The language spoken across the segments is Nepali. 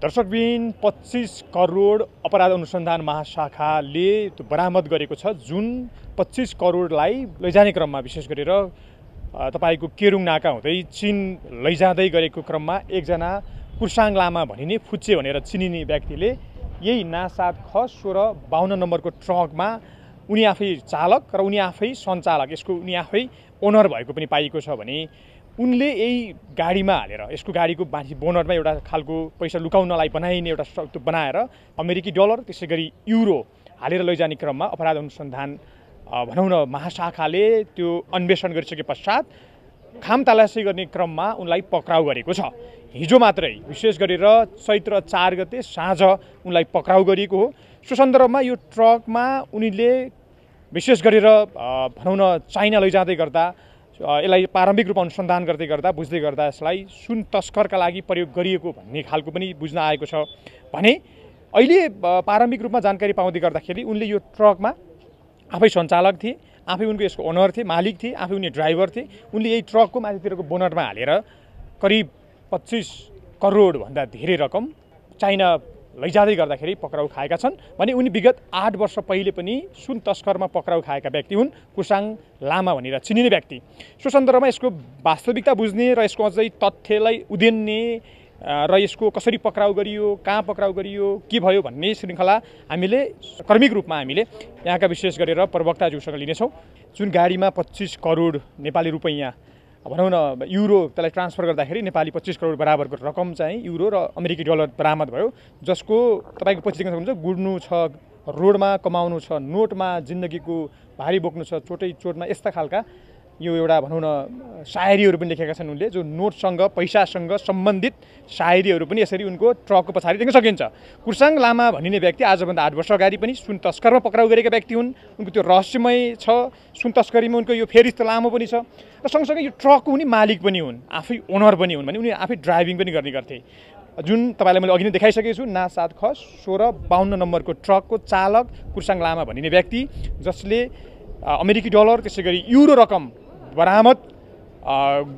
दर्शकबिन 25 करोड अपराध अनुसन्धान महाशाखाले त्यो बरामद गरेको छ। जुन 25 करोडलाई लैजाने क्रममा विशेष गरेर तपाईको केरुङ नाका हुँदै चीन लैजाँदै गरेको क्रममा एकजना कुर्साङ लामा भनिने फुच्चे भनेर चिनिने व्यक्तिले यही ना7 ख 1652 नम्बरको ट्रकमा उनी आफै चालक र उनी आफै सञ्चालक, यसको उनी आफै ओनर भएको पनि पाइएको छ भने उनले यही गाडीमा हालेर यसको गाडीको माथि बोनटमा एउटा खालको पैसा लुकाउनलाई बनाइने एउटा त्यो बनाएर अमेरिकी डलर त्यसैगरी युरो हालेर लैजाने क्रममा अपराध अनुसन्धान भनौँ न महाशाखाले त्यो अन्वेषण गरिसके पश्चात खामतलासी गर्ने क्रममा उनलाई पक्राउ गरेको छ। हिजो मात्रै विशेष गरेर चैत्र 4 गते साँझ उनलाई पक्राउ गरिएको हो। सो सन्दर्भमा यो ट्रकमा उनीले विशेष गरेर भनौँ न चाइना लैजाँदै गर्दा यसलाई प्रारम्भिक रूपमा अनुसन्धान गर्दै गर्दा बुझ्दै गर्दा यसलाई सुन तस्करका लागि प्रयोग गरिएको भन्ने खालको पनि बुझ्न आएको छ भने अहिले प्रारम्भिक रूपमा जानकारी पाउँदै गर्दाखेरि उनले यो ट्रकमा आफै सञ्चालक थिए, आफै उनको यसको ओनर थिए, मालिक थिए, आफै उनी ड्राइभर थिए। उनले यही ट्रकको माथितिरको बोनटमा हालेर करिब 25 करोड भन्दा धेरै रकम चाइना लैजाँदै गर्दाखेरि पक्राउ खाएका छन् भने उनी विगत 8 वर्ष पहिले पनि सुन तस्करमा पक्राउ खाएका व्यक्ति हुन्, कुर्साङ लामा भनेर चिनिने व्यक्ति। सो सन्दर्भमा यसको वास्तविकता बुझ्ने र यसको अझै तथ्यलाई उदेन्ने र यसको कसरी पक्राउ गरियो, कहाँ पक्राउ गरियो, के भयो भन्ने श्रृङ्खला हामीले क्रमिक रूपमा हामीले यहाँका विशेष गरेर प्रवक्ताज्यूसँग लिनेछौँ। जुन गाडीमा 25 करोड नेपाली रुपैयाँ भनौँ न युरो त्यसलाई ट्रान्सफर गर्दाखेरि नेपाली 25 करोड बराबरको रकम चाहिँ युरो र अमेरिकी डलर बरामद भयो, जसको तपाईँको पछि देख्न सक्नुहुन्छ गुड्नु छ, रोडमा कमाउनु छ, नोटमा जिन्दगीको भारी बोक्नु छ, चोटमा यस्ता खालका यो एउटा भनौँ न शायरीहरू पनि लेखेका छन् उनले, जो नोटसँग पैसासँग सम्बन्धित शायरीहरू पनि यसरी उनको ट्रकको पछाडि देख्न सकिन्छ। कुर्साङ लामा भनिने व्यक्ति आजभन्दा 8 वर्ष अगाडि पनि सुन तस्करमा पक्राउ गरेका व्यक्ति हुन्। उनको त्यो रहस्यमय छ, सुन तस्करीमा उनको यो फेरिस्त लामो पनि छ र सँगसँगै यो ट्रकको उनी मालिक पनि हुन्, आफै ओनर पनि हुन् भने उनी आफै ड्राइभिङ पनि गर्ने गर्थे। जुन तपाईँलाई मैले अघि नै देखाइसकेको छु, ना7 ख 1652 नम्बरको ट्रकको चालक कुर्साङ लामा भनिने व्यक्ति, जसले अमेरिकी डलर त्यसै गरी युरो रकम बरामद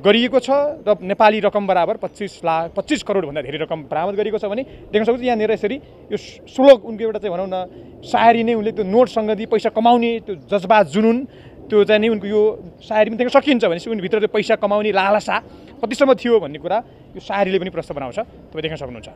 गरिएको छ र नेपाली रकम बराबर 25 करोड भन्दा धेरै रकम बरामद गरिएको छ भने देख्न सक्नुहुन्छ यहाँनिर यसरी यो श्लोक उनको एउटा चाहिँ भनौँ न शायरी नै उनले त्यो नोटसँग दिए पैसा कमाउने त्यो जज्बात जुनुन त्यो चाहिँ नि उनको यो शायरी पनि देख्न सकिन्छ भनेपछि उनीभित्र त्यो पैसा कमाउने लालसा कतिसम्म थियो भन्ने कुरा यो शायरीले पनि प्रश्न बनाउँछ, तपाईँ देख्न सक्नुहुन्छ।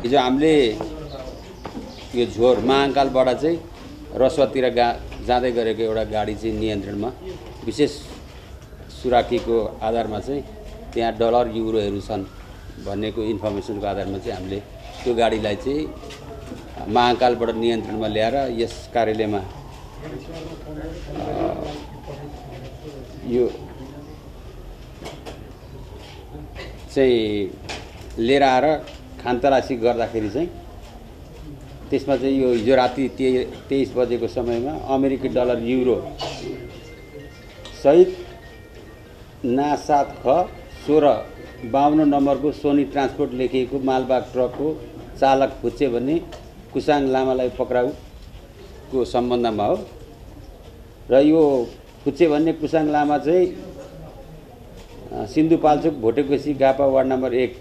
हिजो हामीले यो झोर महाकालबाट चाहिँ रसुवातिर जाँदै गरेको एउटा गाडी चाहिँ नियन्त्रणमा विशेष सुराकीको आधारमा चाहिँ त्यहाँ डलर युरोहरू छन् भन्नेको इन्फर्मेसनको आधारमा चाहिँ हामीले त्यो गाडीलाई चाहिँ महाकालबाट नियन्त्रणमा ल्याएर यस कार्यालयमा यो चाहिँ लिएर आएर खानतलासी गर्दाखेरि चाहिँ त्यसमा चाहिँ यो हिजो राति 23 बजेको समयमा अमेरिकी डलर युरो सहित ना7 ख 1652 नम्बरको सोनी ट्रान्सपोर्ट लेखिएको मालबाग ट्रकको चालक फुच्चे भन्ने कुर्साङ लामालाई पक्राउको सम्बन्धमा हो। र यो फुच्चे भन्ने कुर्साङ लामा चाहिँ सिन्धुपाल्चोक भोटेकोसी गापा वार्ड नम्बर 1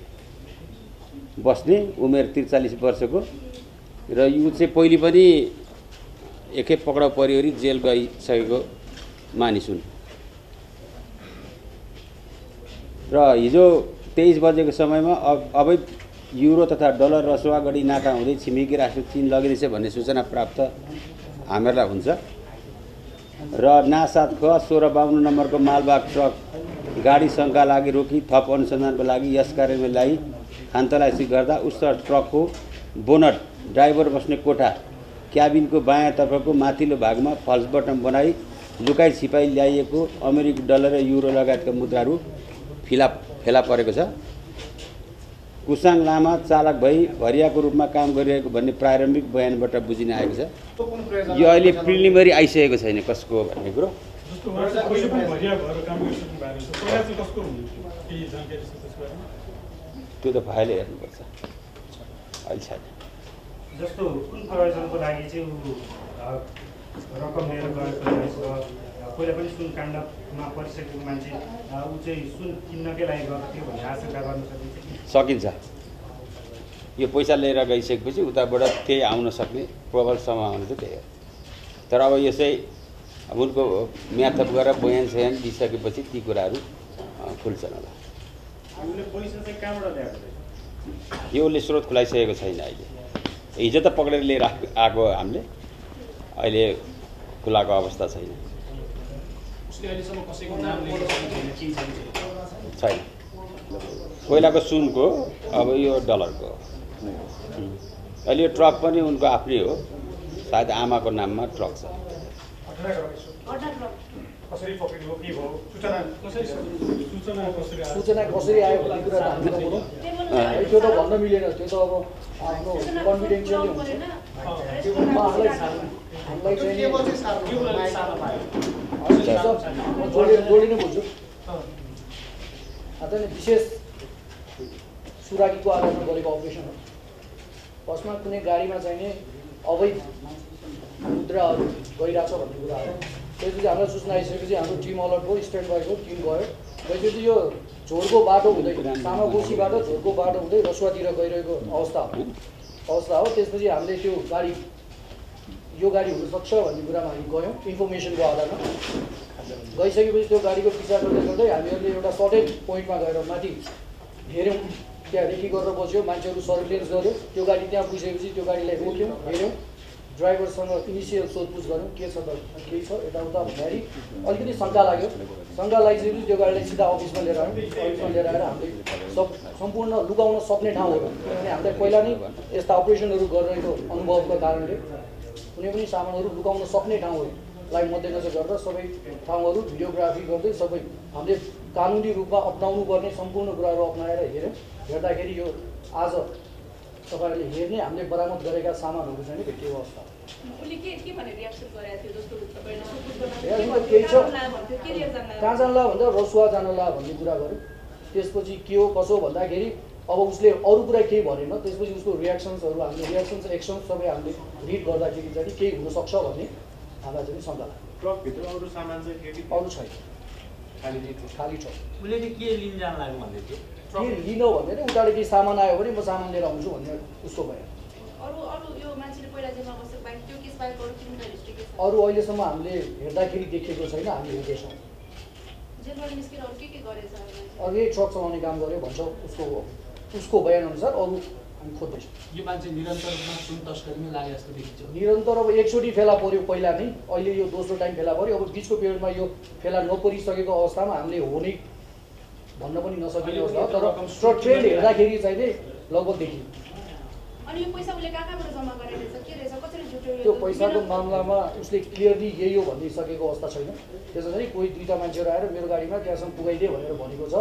बस्ने, उमेर 43 वर्षको र यो चाहिँ पहिले पनि एकखेप पक्राउ परिवरी जेल गइसकेको मानिस हुन्। र हिजो 23 बजेको समयमा युरो तथा डलर रसुवा गढी नाका हुँदै छिमेकी राष्ट्र चीन लगिरहेछ भन्ने सूचना प्राप्त हामीहरूलाई हुन्छ र ना7 ख 1652 नम्बरको मालवाहक ट्रक गाडी शङ्का लागि रोकी थप अनुसन्धानको लागि यस कार्यालयलाई खानतलासी गर्दा उक्त ट्रकको बोनट ड्राइभर बस्ने कोठा क्याबिनको बायाँतर्फको माथिल्लो भागमा फल्स बटन बनाई लुकाई छिपाई ल्याइएको अमेरिकी डलर र युरो लगायतका मुद्राहरू फेला परेको छ। कुसाङ लामा चालक भई भरियाको रूपमा काम गरिरहेको भन्ने प्रारम्भिक बयानबाट बुझिन आएको छ। यो अहिले प्रिलिमिनरी आइसकेको छैन कसको भन्ने कुरो। त्यो त फाइल हेर्नुपर्छ, अहिले छैन। जस्तो कुन प्रयोजनको लागि चाहिँ रकम लिएर गएको रहेछ, पहिला पनि सुन काण्डमा परिसकेको मान्छे ऊ चाहिँ सुन किन्नकै लागि गएको थियो भन्ने आशंका गर्न सकिन्छ। यो पैसा लिएर गइसकेपछि उताबाट केही आउन सक्ने प्रबल सम्भावना चाहिँ त्यही हो। तर अब यसै उनको म्याथअप गरेर बयान सयान दिइसकेपछि ती कुराहरू खुल्छन् होला। यो उसले स्रोत खुलाइसकेको छैन। अहिले हिजो त पक्रेर लिएर आएको हामीले, अहिले खुलाको अवस्था छैन। छैन। पहिलाको सुनको, अब यो डलरको। अहिले यो ट्रक पनि उनको आफ्नै हो, सायद आमाको नाममा ट्रक छ। सूचना कसरी आयो भन्ने कुरा हामीलाई बोलौँ, त्यो त भन्न मिलेन। त्यो त अब आफ्नो कन्फिडेन्सियल हुन्छ। हामीलाई जोडिनु बुझ्छु। अझै विशेष सुराकीको आधारमा गरेको अपरेसन हो। फर्स्टमा कुनै गाडीमा चाहिने अवैध मुद्राहरू गइरहेछ भन्ने कुराहरू, त्यसपछि हामीलाई सूचना आइसकेपछि हाम्रो टिम अलर्ट भयो, स्ट्यान्ड बाईको टिम गयो। त्यसपछि यो झोडको बाटो हुँदै सामाकोसीबाट झोडको बाटो हुँदै रसुवातिर गइरहेको अवस्था हो। त्यसपछि हामीले त्यो गाडी यो गाडी हुनसक्छ भन्ने कुरामा हामी गयौँ इन्फर्मेसनको आधारमा। गइसकेपछि त्यो गाडीको पिछा गर्दै गर्दै हामीहरूले एउटा सर्टेन पोइन्टमा गएर माथि हेऱ्यौँ, त्यहाँ रेकी गरेर बस्यो, मान्छेहरू सर्भिलेन्स गऱ्यो। त्यो गाडी त्यहाँ पुगेपछि त्यो गाडीलाई रोक्यौँ, हेऱ्यौँ, ड्राइभरसँग इनिसियल सोधपुछ गऱ्यौँ, के छ त केही छ यताउता भन्दाखेरि अलिकति शङ्का लाग्यो। शङ्का लागिसकेपछि त्यो गाडीलाई सिधा अफिसमा लिएर आयौँ। अफिसमा लिएर आएर हामीले सम्पूर्ण लुकाउन सक्ने ठाउँहरू, किनभने हामीलाई पहिला नै यस्ता अपरेसनहरू गरिरहेको अनुभवको कारणले कुनै पनि सामानहरू लुकाउन सक्ने ठाउँहरूलाई मध्यनजर गरेर सबै ठाउँहरू भिडियोग्राफी गर्दै सबै हामीले कानुनी रूपमा अपनाउनु पर्ने सम्पूर्ण कुराहरू अपनाएर हेऱ्यौँ। हेर्दाखेरि यो आज तपाईँहरूले हेर्ने हामीले बरामद गरेका सामानहरू चाहिँ भेटिएको अवस्था। केही छ कहाँ जानला भन्दा रसुवा जानला भन्ने कुरा गऱ्यो। त्यसपछि के हो कसो भन्दाखेरि अब उसले अरू कुरा केही भनेन। त्यसपछि उसको रियाक्सन्सहरू हामीले रियाक्सन्स एक्सन्स सबै हामीले रिड गर्दाखेरि चाहिँ केही हुनसक्छ भन्ने हामीलाई चाहिँ शङ्का लाग्यो। ट्रकभित्र अरू सामान चाहिँ अरू छैन, खाली छ। उसले चाहिँ के लिन जान लाग्यो भन्दै थियो, के लिन भन्दैन, उताबाट केही सामान आयो भने म सामान लिएर आउँछु भन्ने उसको भयो। अरू अहिलेसम्म हामीले हेर्दाखेरि देखिएको छैन, हामी हेर्दैछौँ। अघि ट्रक चलाउने काम गर्यो भन्छ उसको बयानअनुसार। अरू हामी खोज्दैछौँ। यो मान्छे निरन्तर रूपमा सुन तस्करीमा लागे जस्तो देखिन्छ। निरन्तर अब एकचोटि फेला पर्यो पहिला नै, अहिले यो दोस्रो टाइम फेला पर्यो। अब बिचको पिरियडमा यो फेला नपरिसकेको अवस्थामा हामीले हो नै भन्न पनि नसकिने अवस्था हो। तर ट्रेन्ड हेर्दाखेरि चाहिँ नै लगभग देखियो। त्यो पैसाको मामलामा उसले क्लियरली यही हो भनिसकेको अवस्था छैन। त्यसैले कोही दुईवटा मान्छेहरू आएर मेरो गाडीमा त्यहाँसम्म पुगाइदिए भनेर भनेको छ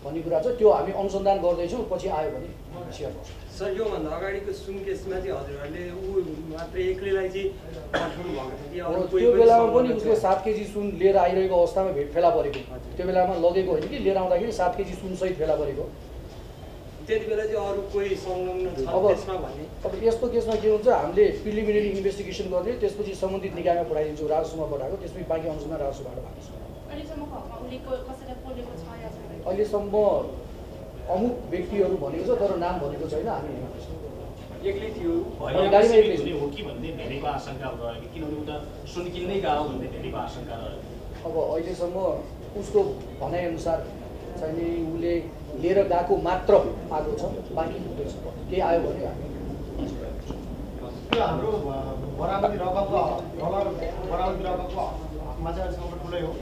भन्ने कुरा छ। त्यो हामी अनुसन्धान गर्दैछौँ, पछि आयो भने सेयर गर्छौँ। सर, योभन्दा अगाडिको सुन केसमा चाहिँ हजुरहरूले ऊ मात्र एक्लैलाई चाहिँ पठाउनु भएको थियो कि त्यो बेलामा पनि उसले 7 केजी सुन लिएर आइरहेको अवस्थामा फेला परेको। त्यो बेलामा लगेको होइन कि लिएर आउँदाखेरि 7 केजी सुनसहित फेला परेको। त्यति बेला चाहिँ अरू कोही संलग्न छ त्यसमा भन्ने। अब यस्तो केसमा के हुन्छ, हामीले प्रिलिमिनरी इन्भेस्टिगेसन गर्ने, त्यसपछि सम्बन्धित निकायमा पठाइदिन्छौँ, राजस्वमा पठाएको, त्यसपछि बाँकी अनुसन्धान राजस्वबाट भएको। अहिलेसम्म अमुक व्यक्तिहरू भनेको छ, तर नाम भनेको छैन। हामी एक्लै थियो, गाडीमा एक्लै हो कि भन्ने धेरैको आशंका रह्यो, किनभने उता सुन किन्नै गयो भन्ने धेरैको आशंका रह्यो। अब अहिलेसम्म उसको भनाइअनुसार चाहिँ उसले लिएर गएको मात्र आएको छ, बाँकी हुँदैछ। केही आयो भने हाम्रो बरामदी रकमको डलर बरामदी रकमको हकमा चाहिँ अहिलेसम्म ठुलै हो।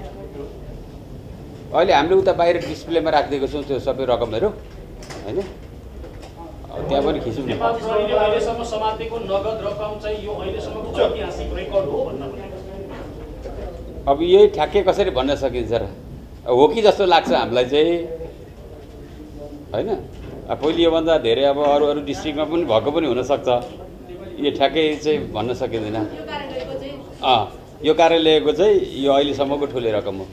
अहिले हामीले उता बाहिर डिस्प्लेमा राखिदिएको छौँ त्यो सबै रकमहरू होइन, त्यहाँ पनि खिचौँ न। नेपाल प्रहरीले अहिलेसम्म समातेको नगद रकम चाहिँ यो अहिलेसम्मको ऐतिहासिक रेकर्ड हो भन्न खोजेको। अब यही ठ्याक्कै कसरी भन्न सकिन्छ र, हो कि जस्तो लाग्छ हामीलाई चाहिँ होइन। पहिले योभन्दा धेरै अब अरू अरू डिस्ट्रिक्टमा पनि भएको पनि हुनसक्छ, यो ठ्याक्कै चाहिँ भन्न सकिँदैन। यो कार्यालयको चाहिँ यो अहिलेसम्मको ठुलो रकम हो।